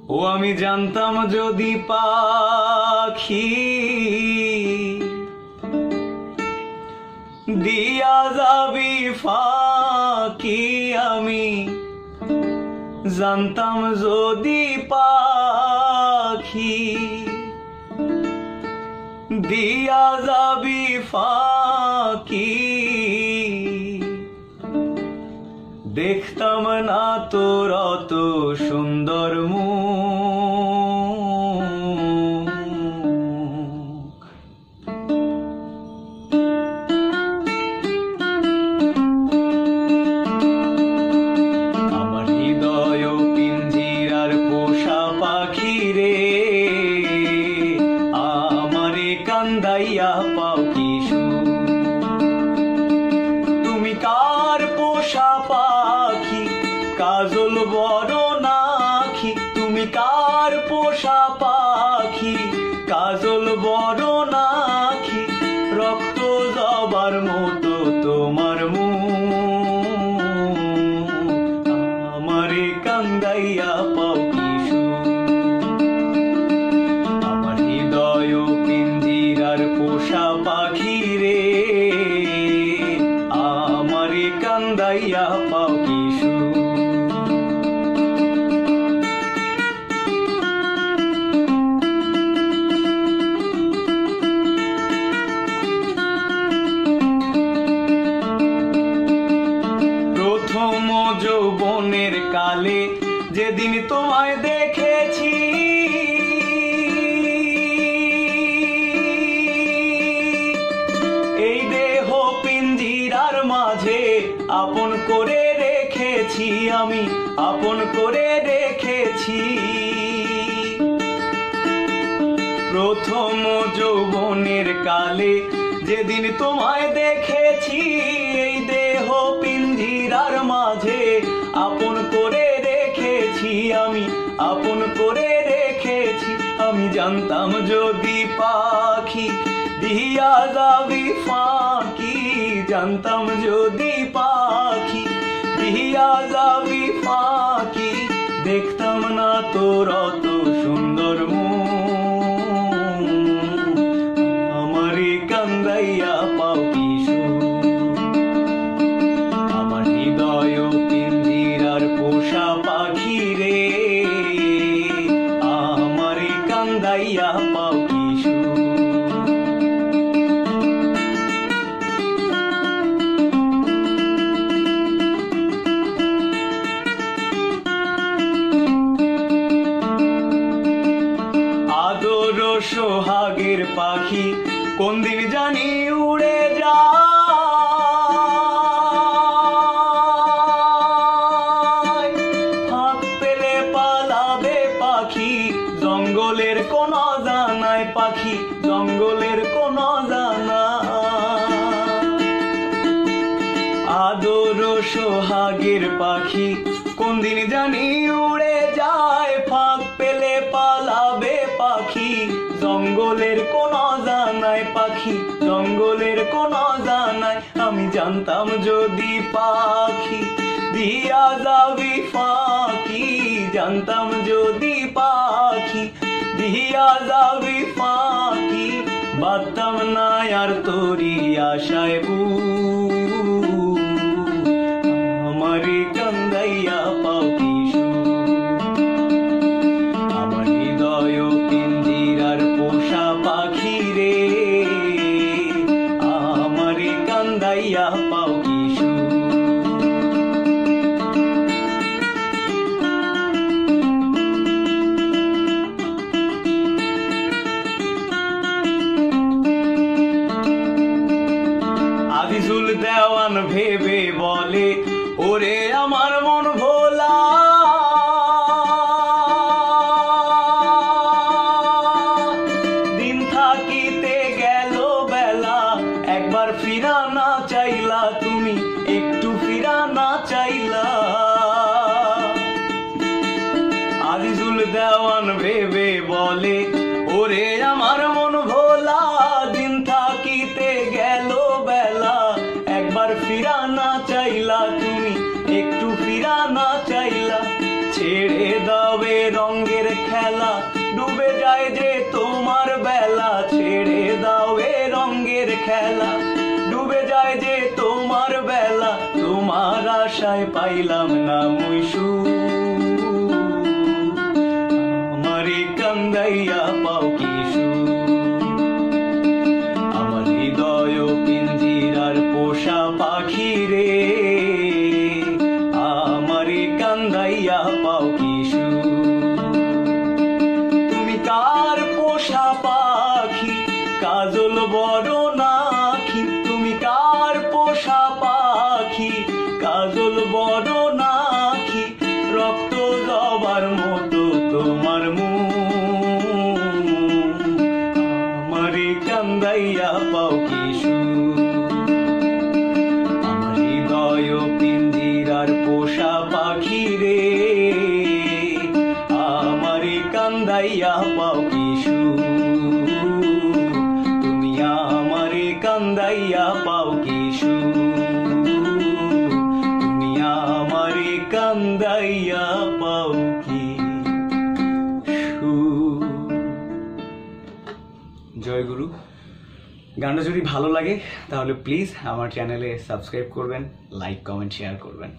ও আমি জানতাম যদি পাখি দিয়া যাবি ফাঁকি, আমি জানতাম যদি পাখি দিয়া যাবি ফাঁকি, দেখতাম না তোর অত সুন্দর মুখ। আমার হৃদয় পিঞ্জিরার পোষা পাখি রে, আমারে কান্দাইয়া পাও কি সুখ। তুমি কার পোষা পাখি কাজল বড় নাখি, তুমি কার পোষা পাখি কাজল বড় নাখি, রক্ত জবার মতো তোমার মুখ, আমারে কান্দাইয়া পাও কি সুখ। আমার হৃদয় পিঞ্জিরার পোষা পাখি রে, আমারে কান্দাইয়া পাও কি সুখ। প্রথম যৌবনের কালে যেদিন তোমায় দেখেছি, এই দেহ পিঞ্জিরার মাঝে আপন করে রেখেছি, আমি আপন করে রেখেছি। প্রথম যৌবনের কালে যেদিন তোমায় দেখেছি, এই দেহ পিঞ্জিরার মাঝে আপন করে রেখেছি, আমি আপন করে রেখেছি। আমি জানতাম যদি পাখি দিয়া যাবি ফাঁকি, জানতাম যদি পাখি দিয়া যাবি ফাঁকি, দেখতাম না তোর অত সুন্দর মুখ, আমারে কান্দাইয়া পাও কি সুখ। আমার হৃদয় পিঞ্জিরার পোষা পাখি রে, আমারে কান্দাইয়া পাও কি সুখ। আদর সোহাগের পাখি কোন দিন জানি উড়ে যায়, ফাঁক পেলে পালাবে পাখি জঙ্গলের কোন জানায়, পাখি জঙ্গলের কোন জানায়। আদর সোহাগের পাখি কোন দিন জানি উড়ে যায়, ফাঁক পেলে পালাবে পাখি জঙ্গলের কোন জানায়, পাখি জঙ্গলের কোন জানায়। আমি জানতাম যদি পাখি দিয়া যাবি ফাঁকি, জানতাম যদি পাখি দিয়া যাবি ফাঁকি, বাঁধতাম না আর তোরি আশায় বুক, আমারে কান্দাইয়া পাও কি সুখ। আমার হৃদয় পিঞ্জিরার পোষা পাখি রে, আমারে কান্দাইয়া পাও কি সুখ। আজিজুল দেওয়ান ভেবে বলে, ওরে আমার মন ভোলা, দিন থাকিতে গেল বেলা, একবার ফিরা না চাইলা তুমি, একটু ফিরা না চাইলা। আজিজুল দেওয়ান ভেবে বলে, ওরে আমার মন ভোলা, দিন থাকিতে গেল বেলা, একবার ফিরা না চাইলা তুমি, একটু ফিরা না চাইলা। ছেড়ে দাও দাও এ রঙের খেলা, ডুবে যায় যে তোমার বেলা। ছেড়ে দাও এ রঙের খেলা, ডুবে যায় যে তোমার বেলা। তোমার আশায় পাইলাম না মুই সুখ, আমারে কান্দাইয়া পাও কি সুখ। আমার হৃদয় পিঞ্জিরার পোষা পাখি রে, আমারে কান্দাইয়া পাও কি সুখ। তুমি কার পোষা পাখি, কাজল বড় নাকি? তুমি কার পোষা পাখি, কাজল বড় নাকি? রক্ত জবার মতো তোমার মুখ, আমারে কান্দাইয়া পাও কি সুখ। আমার হৃদয় পিঞ্জিরার পোষা পাখি রে, আমারে কান্দাইয়া পাও কি সুখ। তুমি আমারে কান্দাইয়া পাও কি সুখ, তুমি আমারে কান্দাইয়া পাও কি সুখ। জয় গুরু। গানটা যদি ভালো লাগে তাহলে প্লিজ আমার চ্যানেলে সাবস্ক্রাইব করবেন, লাইক কমেন্ট শেয়ার করবেন।